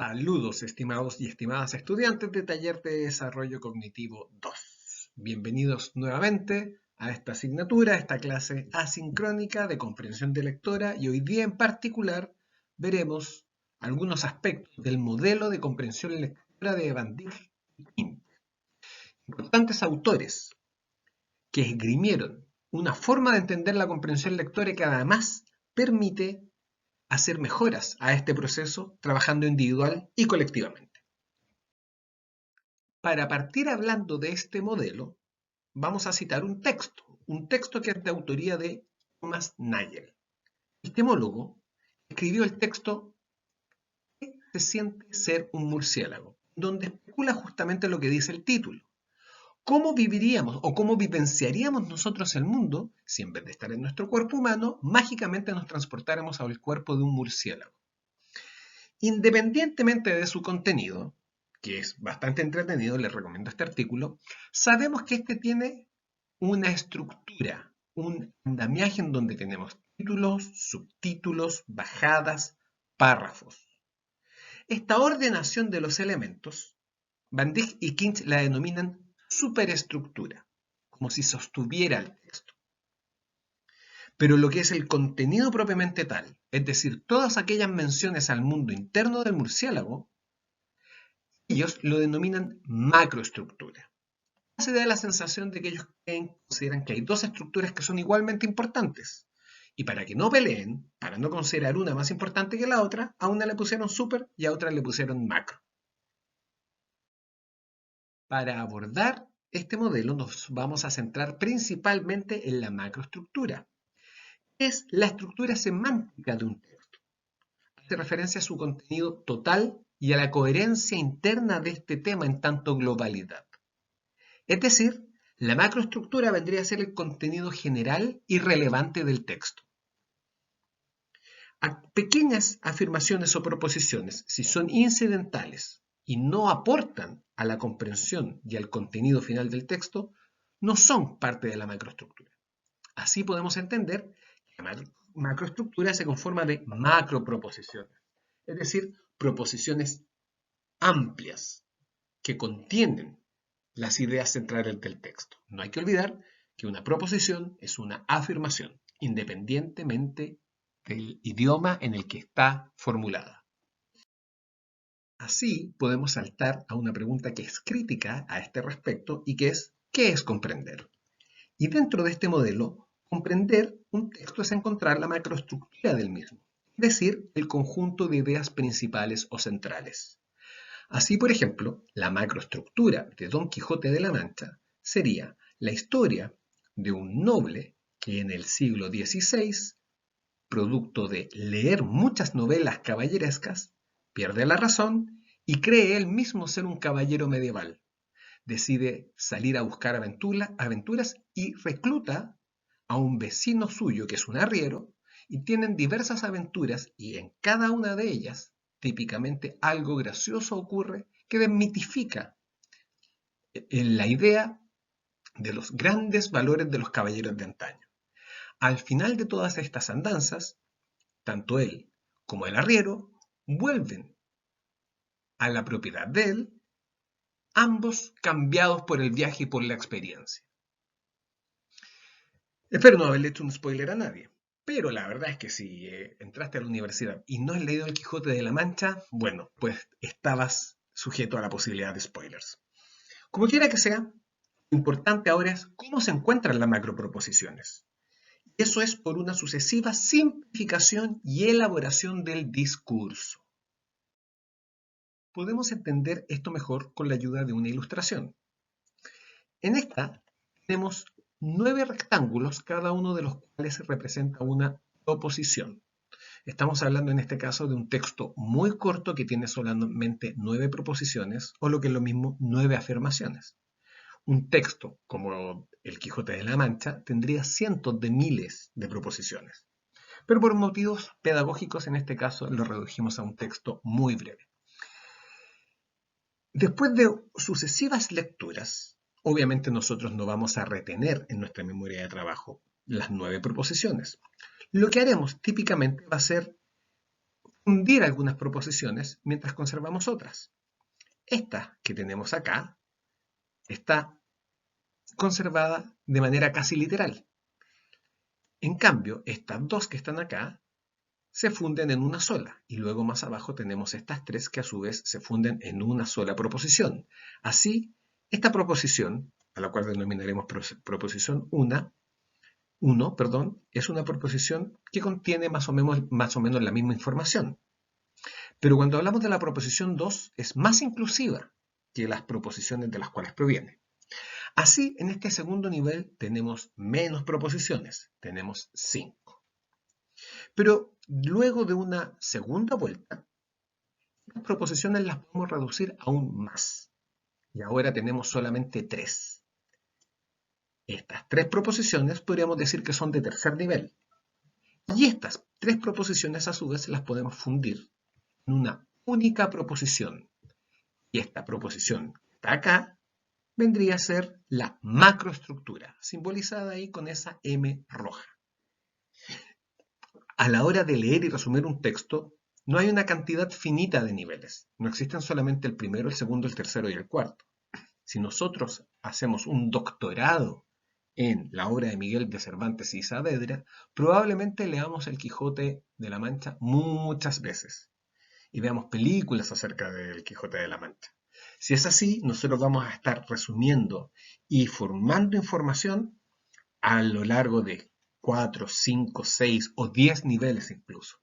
Saludos, estimados y estimadas estudiantes de Taller de Desarrollo Cognitivo 2. Bienvenidos nuevamente a esta asignatura, esta clase asincrónica de comprensión de lectora, y hoy día en particular veremos algunos aspectos del modelo de comprensión lectora de Van Dijk y Quint. Importantes autores que esgrimieron una forma de entender la comprensión lectora que además permite hacer mejoras a este proceso trabajando individual y colectivamente. Para partir hablando de este modelo, vamos a citar un texto que es de autoría de Thomas Nagel. El temólogo escribió el texto ¿Qué se siente ser un murciélago?, donde especula justamente lo que dice el título. ¿Cómo viviríamos o cómo vivenciaríamos nosotros el mundo si en vez de estar en nuestro cuerpo humano, mágicamente nos transportáramos al cuerpo de un murciélago? Independientemente de su contenido, que es bastante entretenido, les recomiendo este artículo, sabemos que este tiene una estructura, un andamiaje en donde tenemos títulos, subtítulos, bajadas, párrafos. Esta ordenación de los elementos, Van Dijk y Quint la denominan superestructura, como si sostuviera el texto. Pero lo que es el contenido propiamente tal, es decir, todas aquellas menciones al mundo interno del murciélago, ellos lo denominan macroestructura. Se da la sensación de que ellos consideran que hay dos estructuras que son igualmente importantes. Y para que no peleen, para no considerar una más importante que la otra, a una le pusieron super y a otra le pusieron macro. Para abordar este modelo nos vamos a centrar principalmente en la macroestructura. Es la estructura semántica de un texto. Hace referencia a su contenido total y a la coherencia interna de este tema en tanto globalidad. Es decir, la macroestructura vendría a ser el contenido general y relevante del texto. Pequeñas afirmaciones o proposiciones, si son incidentales y no aportan a la comprensión y al contenido final del texto, no son parte de la macroestructura. Así podemos entender que la macroestructura se conforma de macroproposiciones, es decir, proposiciones amplias que contienen las ideas centrales del texto. No hay que olvidar que una proposición es una afirmación, independientemente del idioma en el que está formulada. Así podemos saltar a una pregunta que es crítica a este respecto y que es ¿qué es comprender? Y dentro de este modelo, comprender un texto es encontrar la macroestructura del mismo, es decir, el conjunto de ideas principales o centrales. Así, por ejemplo, la macroestructura de Don Quijote de la Mancha sería la historia de un noble que en el siglo XVI, producto de leer muchas novelas caballerescas, pierde la razón y cree él mismo ser un caballero medieval. Decide salir a buscar aventuras y recluta a un vecino suyo que es un arriero, y tienen diversas aventuras y en cada una de ellas típicamente algo gracioso ocurre que desmitifica la idea de los grandes valores de los caballeros de antaño. Al final de todas estas andanzas, tanto él como el arriero vuelven a la propiedad de él, ambos cambiados por el viaje y por la experiencia. Espero no haberle hecho un spoiler a nadie, pero la verdad es que si entraste a la universidad y no has leído El Quijote de la Mancha, bueno, pues estabas sujeto a la posibilidad de spoilers. Como quiera que sea, lo importante ahora es cómo se encuentran las macroproposiciones. Eso es por una sucesiva simplificación y elaboración del discurso. Podemos entender esto mejor con la ayuda de una ilustración. En esta tenemos 9 rectángulos, cada uno de los cuales representa una proposición. Estamos hablando en este caso de un texto muy corto que tiene solamente 9 proposiciones, o lo que es lo mismo, 9 afirmaciones. Un texto como El Quijote de la Mancha tendría cientos de miles de proposiciones. Pero por motivos pedagógicos, en este caso, lo redujimos a un texto muy breve. Después de sucesivas lecturas, obviamente nosotros no vamos a retener en nuestra memoria de trabajo las 9 proposiciones. Lo que haremos típicamente va a ser fundir algunas proposiciones mientras conservamos otras. Esta que tenemos acá está conservada de manera casi literal. En cambio, estas dos que están acá se funden en una sola, y luego más abajo tenemos estas tres que a su vez se funden en una sola proposición. Así, esta proposición, a la cual denominaremos proposición 1, es una proposición que contiene más o menos la misma información. Pero cuando hablamos de la proposición 2, es más inclusiva que las proposiciones de las cuales proviene. Así, en este segundo nivel tenemos menos proposiciones, tenemos 5. Pero luego de una segunda vuelta, las proposiciones las podemos reducir aún más. Y ahora tenemos solamente 3. Estas 3 proposiciones podríamos decir que son de tercer nivel. Y estas 3 proposiciones a su vez las podemos fundir en una única proposición. Y esta proposición que está acá vendría a ser la macroestructura, simbolizada ahí con esa M roja. A la hora de leer y resumir un texto, no hay una cantidad finita de niveles. No existen solamente el primero, el segundo, el tercero y el cuarto. Si nosotros hacemos un doctorado en la obra de Miguel de Cervantes y Saavedra, probablemente leamos El Quijote de la Mancha muchas veces y veamos películas acerca del Quijote de la Mancha. Si es así, nosotros vamos a estar resumiendo y formando información a lo largo de 4, 5, 6 o 10 niveles incluso.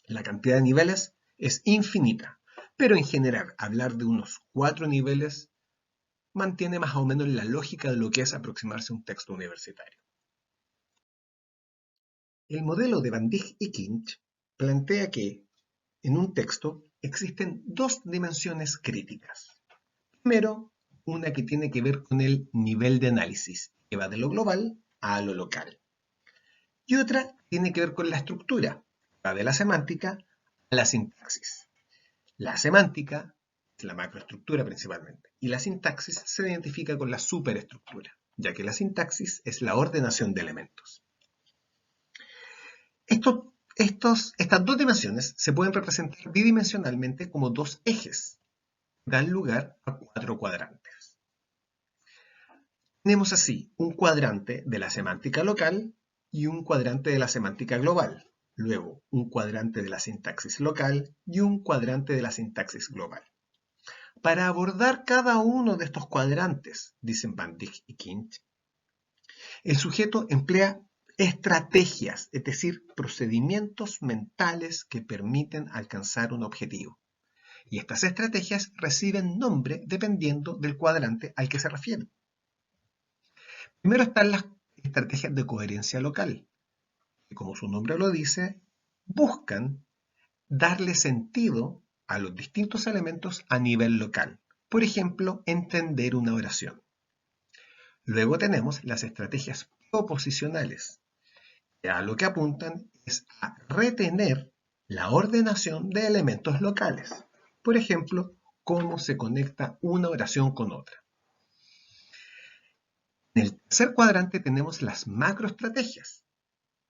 La cantidad de niveles es infinita, pero en general hablar de unos 4 niveles mantiene más o menos la lógica de lo que es aproximarse a un texto universitario. El modelo de Van Dijk y Kinch plantea que en un texto existen 2 dimensiones críticas. Primero, una que tiene que ver con el nivel de análisis, que va de lo global a lo local. Y otra tiene que ver con la estructura, va de la semántica a la sintaxis. La semántica es la macroestructura principalmente, y la sintaxis se identifica con la superestructura, ya que la sintaxis es la ordenación de elementos. Estas 2 dimensiones se pueden representar bidimensionalmente como 2 ejes, que dan lugar a 4 cuadrantes. Tenemos así un cuadrante de la semántica local y un cuadrante de la semántica global, luego un cuadrante de la sintaxis local y un cuadrante de la sintaxis global. Para abordar cada uno de estos cuadrantes, dicen Van Dijk y Kinch, el sujeto emplea estrategias, es decir, procedimientos mentales que permiten alcanzar un objetivo. Y estas estrategias reciben nombre dependiendo del cuadrante al que se refieren. Primero están las estrategias de coherencia local, que como su nombre lo dice, buscan darle sentido a los distintos elementos a nivel local. Por ejemplo, entender una oración. Luego tenemos las estrategias proposicionales, que a lo que apuntan es a retener la ordenación de elementos locales. Por ejemplo, cómo se conecta una oración con otra. En el tercer cuadrante tenemos las macroestrategias,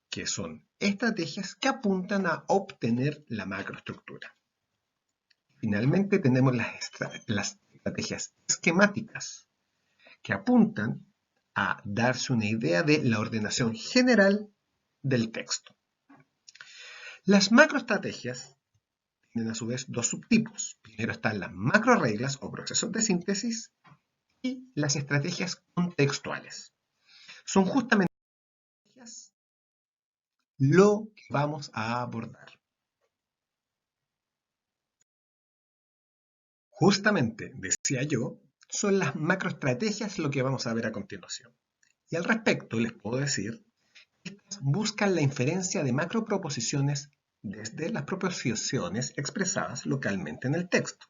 que son estrategias que apuntan a obtener la macroestructura. Finalmente tenemos las estrategias esquemáticas, que apuntan a darse una idea de la ordenación general del texto. Las macroestrategias tienen a su vez 2 subtipos. Primero están las macroreglas o procesos de síntesis y las estrategias contextuales. Son justamente lo que vamos a abordar. Justamente, decía yo, son las macroestrategias lo que vamos a ver a continuación. Y al respecto les puedo decir que estas buscan la inferencia de macroproposiciones desde las proposiciones expresadas localmente en el texto.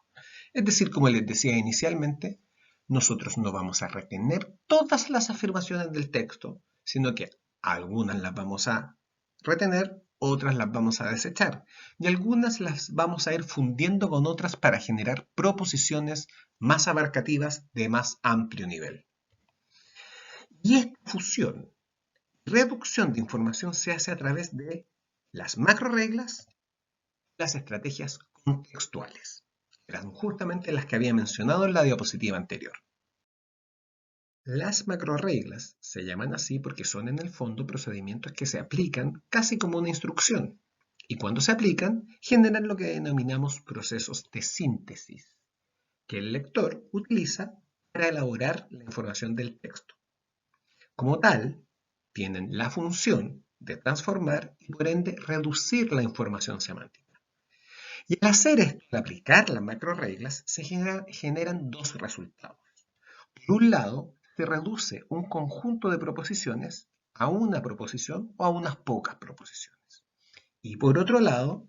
Es decir, como les decía inicialmente, nosotros no vamos a retener todas las afirmaciones del texto, sino que algunas las vamos a retener, otras las vamos a desechar, y algunas las vamos a ir fundiendo con otras para generar proposiciones más abarcativas de más amplio nivel. Y esta fusión, reducción de información se hace a través de las macroreglas, las estrategias contextuales. Eran justamente las que había mencionado en la diapositiva anterior. Las macroreglas se llaman así porque son en el fondo procedimientos que se aplican casi como una instrucción, y cuando se aplican generan lo que denominamos procesos de síntesis, que el lector utiliza para elaborar la información del texto. Como tal, tienen la función de transformar y por ende reducir la información semántica. Y al hacer esto, al aplicar las macroreglas, se generan dos resultados. Por un lado, se reduce un conjunto de proposiciones a una proposición o a unas pocas proposiciones. Y por otro lado,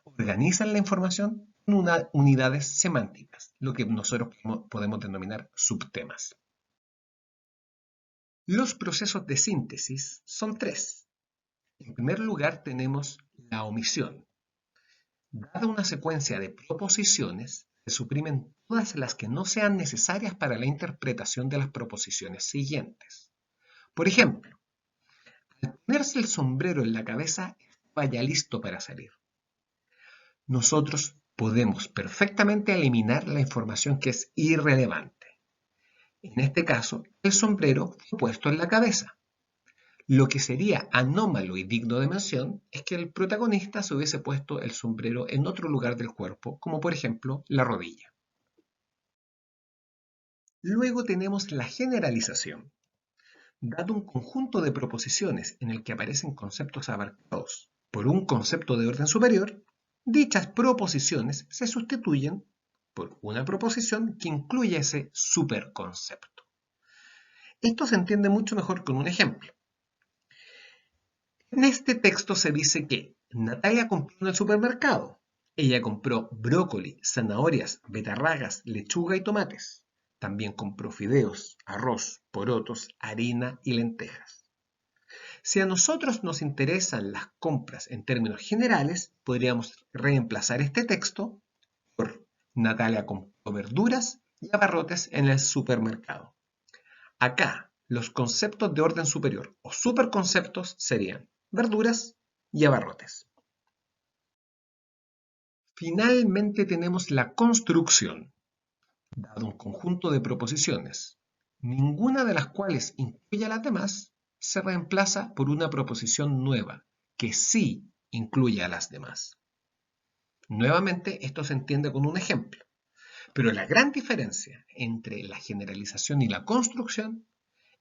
organizan la información en unidades semánticas, lo que nosotros podemos denominar subtemas. Los procesos de síntesis son tres. En primer lugar tenemos la omisión. Dada una secuencia de proposiciones, se suprimen todas las que no sean necesarias para la interpretación de las proposiciones siguientes. Por ejemplo, al ponerse el sombrero en la cabeza, estaba ya listo para salir. Nosotros podemos perfectamente eliminar la información que es irrelevante. En este caso, el sombrero fue puesto en la cabeza. Lo que sería anómalo y digno de mención es que el protagonista se hubiese puesto el sombrero en otro lugar del cuerpo, como por ejemplo la rodilla. Luego tenemos la generalización. Dado un conjunto de proposiciones en el que aparecen conceptos abarcados por un concepto de orden superior, dichas proposiciones se sustituyen por una proposición que incluye ese superconcepto. Esto se entiende mucho mejor con un ejemplo. En este texto se dice que Natalia compró en el supermercado. Ella compró brócoli, zanahorias, betarragas, lechuga y tomates. También compró fideos, arroz, porotos, harina y lentejas. Si a nosotros nos interesan las compras en términos generales, podríamos reemplazar este texto por Natalia compró verduras y abarrotes en el supermercado. Acá, los conceptos de orden superior o superconceptos serían verduras y abarrotes. Finalmente tenemos la construcción, dado un conjunto de proposiciones, ninguna de las cuales incluye a las demás, se reemplaza por una proposición nueva, que sí incluye a las demás. Nuevamente, esto se entiende con un ejemplo, pero la gran diferencia entre la generalización y la construcción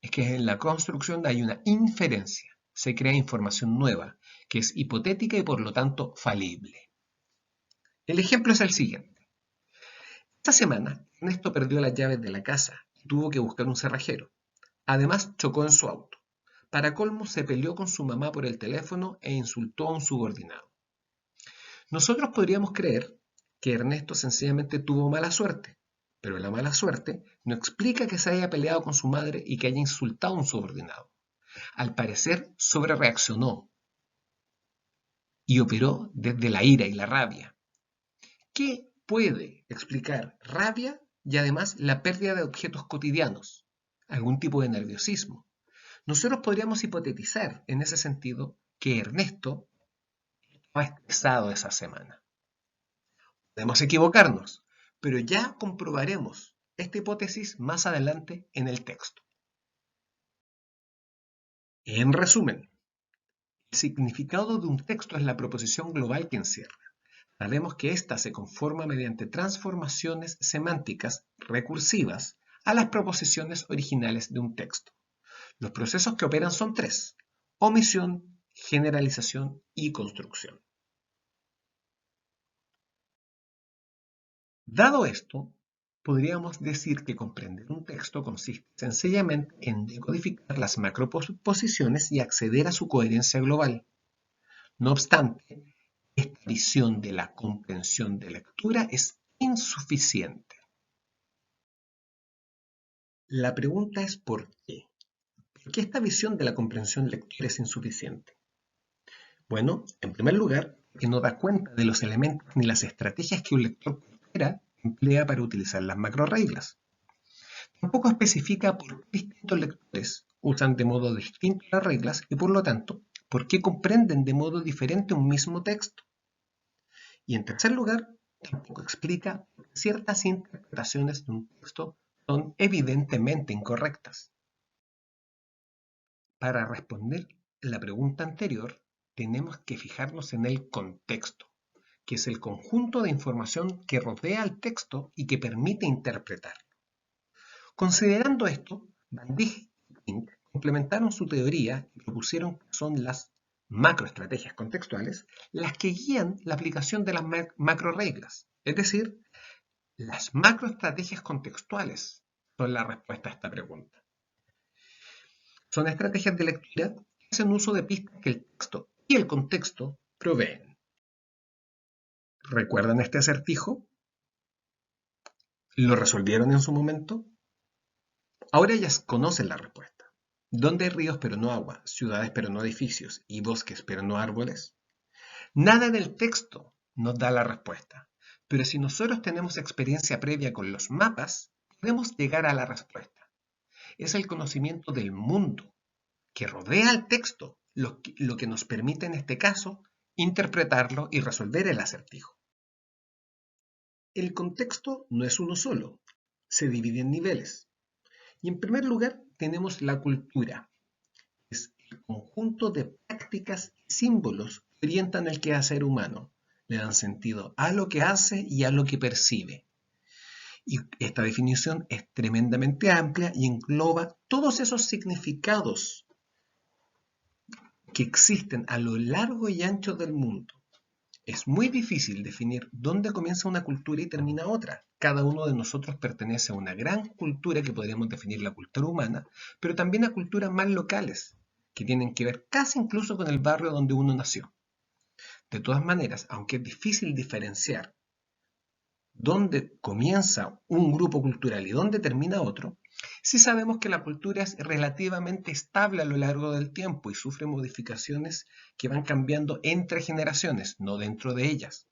es que en la construcción hay una inferencia, se crea información nueva, que es hipotética y por lo tanto falible. El ejemplo es el siguiente. Esta semana, Ernesto perdió las llaves de la casa y tuvo que buscar un cerrajero. Además, chocó en su auto. Para colmo, se peleó con su mamá por el teléfono e insultó a un subordinado. Nosotros podríamos creer que Ernesto sencillamente tuvo mala suerte, pero la mala suerte no explica que se haya peleado con su madre y que haya insultado a un subordinado. Al parecer, sobrereaccionó y operó desde la ira y la rabia. ¿Qué puede explicar rabia y además la pérdida de objetos cotidianos? Algún tipo de nerviosismo. Nosotros podríamos hipotetizar en ese sentido que Ernesto estaba estresado esa semana. Podemos equivocarnos, pero ya comprobaremos esta hipótesis más adelante en el texto. En resumen, el significado de un texto es la proposición global que encierra. Sabemos que ésta se conforma mediante transformaciones semánticas recursivas a las proposiciones originales de un texto. Los procesos que operan son tres: omisión, generalización y construcción. Dado esto, podríamos decir que comprender un texto consiste sencillamente en decodificar las macroposiciones y acceder a su coherencia global. No obstante, esta visión de la comprensión de lectura es insuficiente. La pregunta es ¿por qué? ¿Por qué esta visión de la comprensión lectura es insuficiente? Bueno, en primer lugar, que no da cuenta de los elementos ni las estrategias que un lector emplea para utilizar las macroreglas. Tampoco especifica por qué distintos lectores usan de modo distinto las reglas y por lo tanto, por qué comprenden de modo diferente un mismo texto. Y en tercer lugar, tampoco explica que ciertas interpretaciones de un texto son evidentemente incorrectas. Para responder la pregunta anterior, tenemos que fijarnos en el contexto, que es el conjunto de información que rodea al texto y que permite interpretarlo. Considerando esto, Van Dijk y Pink complementaron su teoría y propusieron que son las macroestrategias contextuales las que guían la aplicación de las macroreglas. Es decir, las macroestrategias contextuales son la respuesta a esta pregunta. Son estrategias de lectura que hacen uso de pistas que el texto y el contexto proveen. ¿Recuerdan este acertijo? ¿Lo resolvieron en su momento? Ahora ya conocen la respuesta. ¿Dónde hay ríos pero no agua, ciudades pero no edificios y bosques pero no árboles? Nada en el texto nos da la respuesta, pero si nosotros tenemos experiencia previa con los mapas, podemos llegar a la respuesta. Es el conocimiento del mundo que rodea al texto lo que nos permite en este caso interpretarlo y resolver el acertijo. El contexto no es uno solo, se divide en niveles. Y en primer lugar tenemos la cultura. Es el conjunto de prácticas y símbolos que orientan el quehacer humano, le dan sentido a lo que hace y a lo que percibe. Y esta definición es tremendamente amplia y engloba todos esos significados que existen a lo largo y ancho del mundo. Es muy difícil definir dónde comienza una cultura y termina otra. Cada uno de nosotros pertenece a una gran cultura que podríamos definir la cultura humana, pero también a culturas más locales, que tienen que ver casi incluso con el barrio donde uno nació. De todas maneras, aunque es difícil diferenciar dónde comienza un grupo cultural y dónde termina otro, sí sabemos que la cultura es relativamente estable a lo largo del tiempo y sufre modificaciones que van cambiando entre generaciones, no dentro de ellas.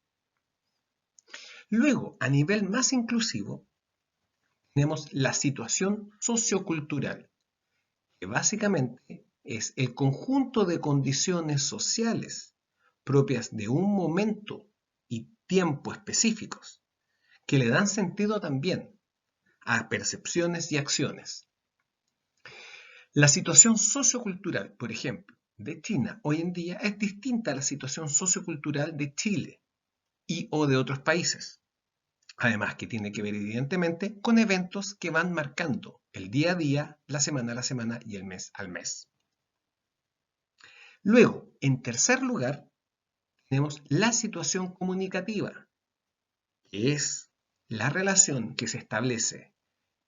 Luego, a nivel más inclusivo, tenemos la situación sociocultural, que básicamente es el conjunto de condiciones sociales propias de un momento y tiempo específicos, que le dan sentido también a percepciones y acciones. La situación sociocultural, por ejemplo, de China hoy en día es distinta a la situación sociocultural de Chile y o de otros países. Además que tiene que ver evidentemente con eventos que van marcando el día a día, la semana a la semana y el mes al mes. Luego, en tercer lugar, tenemos la situación comunicativa, que es la relación que se establece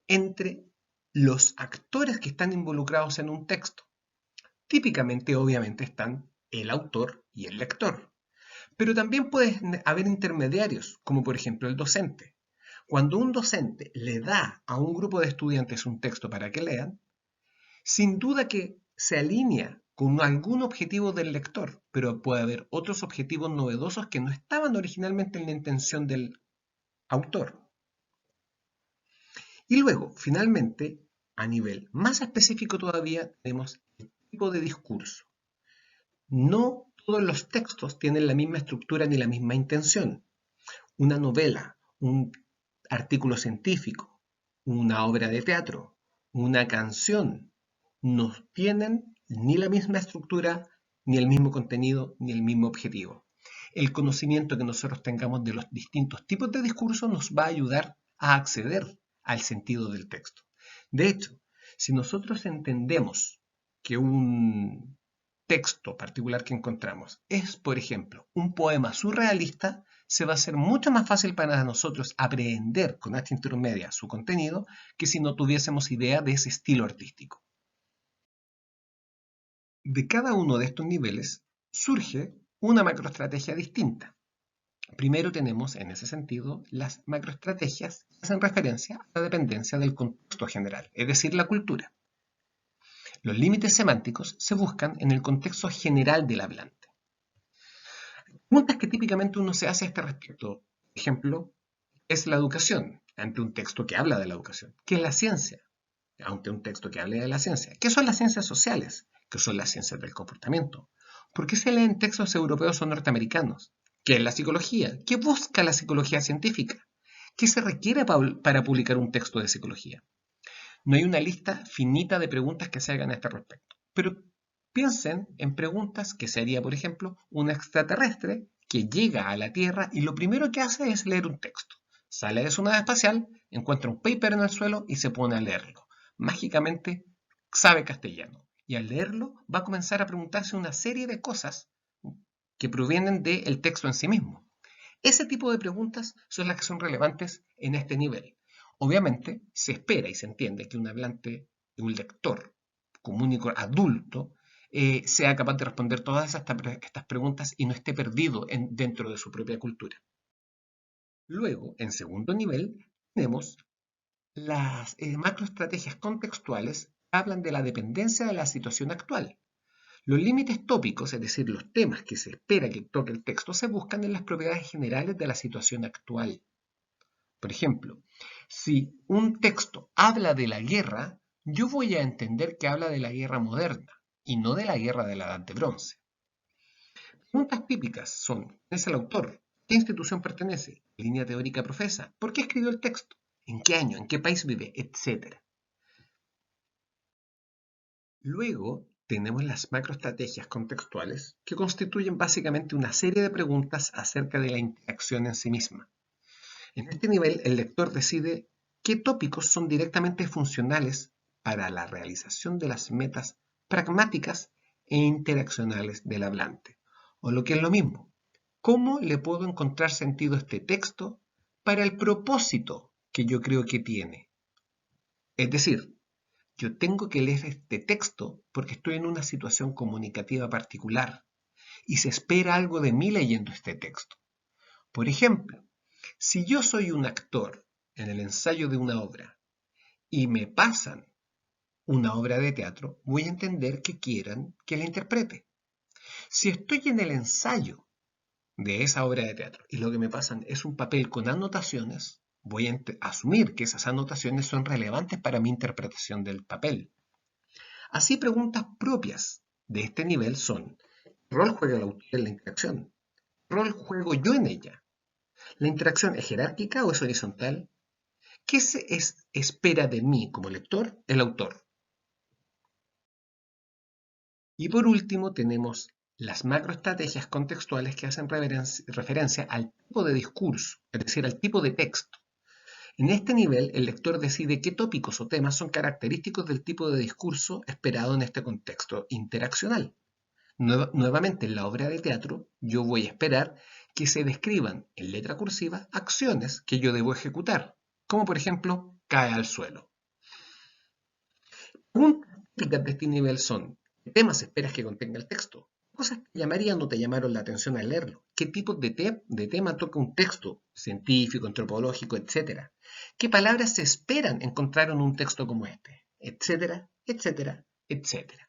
entre los actores que están involucrados en un texto. Típicamente, obviamente, están el autor y el lector. Pero también puede haber intermediarios, como por ejemplo el docente. Cuando un docente le da a un grupo de estudiantes un texto para que lean, sin duda que se alinea con algún objetivo del lector, pero puede haber otros objetivos novedosos que no estaban originalmente en la intención del autor. Y luego, finalmente, a nivel más específico todavía, tenemos el tipo de discurso. No todos los textos tienen la misma estructura ni la misma intención. Una novela, un artículo científico, una obra de teatro, una canción, no tienen ni la misma estructura, ni el mismo contenido, ni el mismo objetivo. El conocimiento que nosotros tengamos de los distintos tipos de discurso nos va a ayudar a acceder al sentido del texto. De hecho, si nosotros entendemos que un texto particular que encontramos es, por ejemplo, un poema surrealista, se va a hacer mucho más fácil para nosotros aprender con H intermedia su contenido que si no tuviésemos idea de ese estilo artístico. De cada uno de estos niveles surge una macroestrategia distinta. Primero tenemos, en ese sentido, las macroestrategias que hacen referencia a la dependencia del contexto general, es decir, la cultura. Los límites semánticos se buscan en el contexto general del hablante. Preguntas que típicamente uno se hace a este respecto, por ejemplo, es la educación ante un texto que habla de la educación. ¿Qué es la ciencia ante un texto que hable de la ciencia? ¿Qué son las ciencias sociales? ¿Qué son las ciencias del comportamiento? ¿Por qué se leen textos europeos o norteamericanos? ¿Qué es la psicología? ¿Qué busca la psicología científica? ¿Qué se requiere para publicar un texto de psicología? No hay una lista finita de preguntas que se hagan a este respecto, pero piensen en preguntas que se haría, por ejemplo, un extraterrestre que llega a la Tierra y lo primero que hace es leer un texto. Sale de su nave espacial, encuentra un paper en el suelo y se pone a leerlo. Mágicamente sabe castellano y al leerlo va a comenzar a preguntarse una serie de cosas que provienen del texto en sí mismo. Ese tipo de preguntas son las que son relevantes en este nivel. Obviamente, se espera y se entiende que un hablante, un lector común y adulto, sea capaz de responder todas estas preguntas y no esté perdido dentro de su propia cultura. Luego, en segundo nivel, tenemos las macroestrategias contextuales que hablan de la dependencia de la situación actual. Los límites tópicos, es decir, los temas que se espera que toque el texto, se buscan en las propiedades generales de la situación actual. Por ejemplo, si un texto habla de la guerra, yo voy a entender que habla de la guerra moderna y no de la guerra de la Edad de Bronce. Preguntas típicas son: ¿quién es el autor? ¿Qué institución pertenece? ¿Qué línea teórica profesa? ¿Por qué escribió el texto? ¿En qué año? ¿En qué país vive? Etcétera. Luego tenemos las macroestrategias contextuales, que constituyen básicamente una serie de preguntas acerca de la interacción en sí misma. En este nivel, el lector decide qué tópicos son directamente funcionales para la realización de las metas pragmáticas e interaccionales del hablante. O lo que es lo mismo, ¿cómo le puedo encontrar sentido a este texto para el propósito que yo creo que tiene? Es decir, yo tengo que leer este texto porque estoy en una situación comunicativa particular y se espera algo de mí leyendo este texto. Por ejemplo, si yo soy un actor en el ensayo de una obra y me pasan una obra de teatro, voy a entender que quieran que la interprete. Si estoy en el ensayo de esa obra de teatro y lo que me pasan es un papel con anotaciones, voy a asumir que esas anotaciones son relevantes para mi interpretación del papel. Así, preguntas propias de este nivel son: ¿qué rol juega el autor en la interacción? ¿Qué rol juego yo en ella? ¿La interacción es jerárquica o es horizontal? ¿Qué se espera de mí como lector el autor? Y por último tenemos las macroestrategias contextuales que hacen referencia al tipo de discurso, es decir, al tipo de texto. En este nivel, el lector decide qué tópicos o temas son característicos del tipo de discurso esperado en este contexto interaccional. Nuevamente, en la obra de teatro, yo voy a esperar que se describan en letra cursiva acciones que yo debo ejecutar, como por ejemplo, cae al suelo. Preguntas típicas de este nivel son: ¿qué temas esperas que contenga el texto? Cosas que llamarían o te llamaron la atención al leerlo. ¿Qué tipo de tema toca un texto científico, antropológico, etcétera? ¿Qué palabras se esperan encontrar en un texto como este? Etcétera, etcétera, etcétera.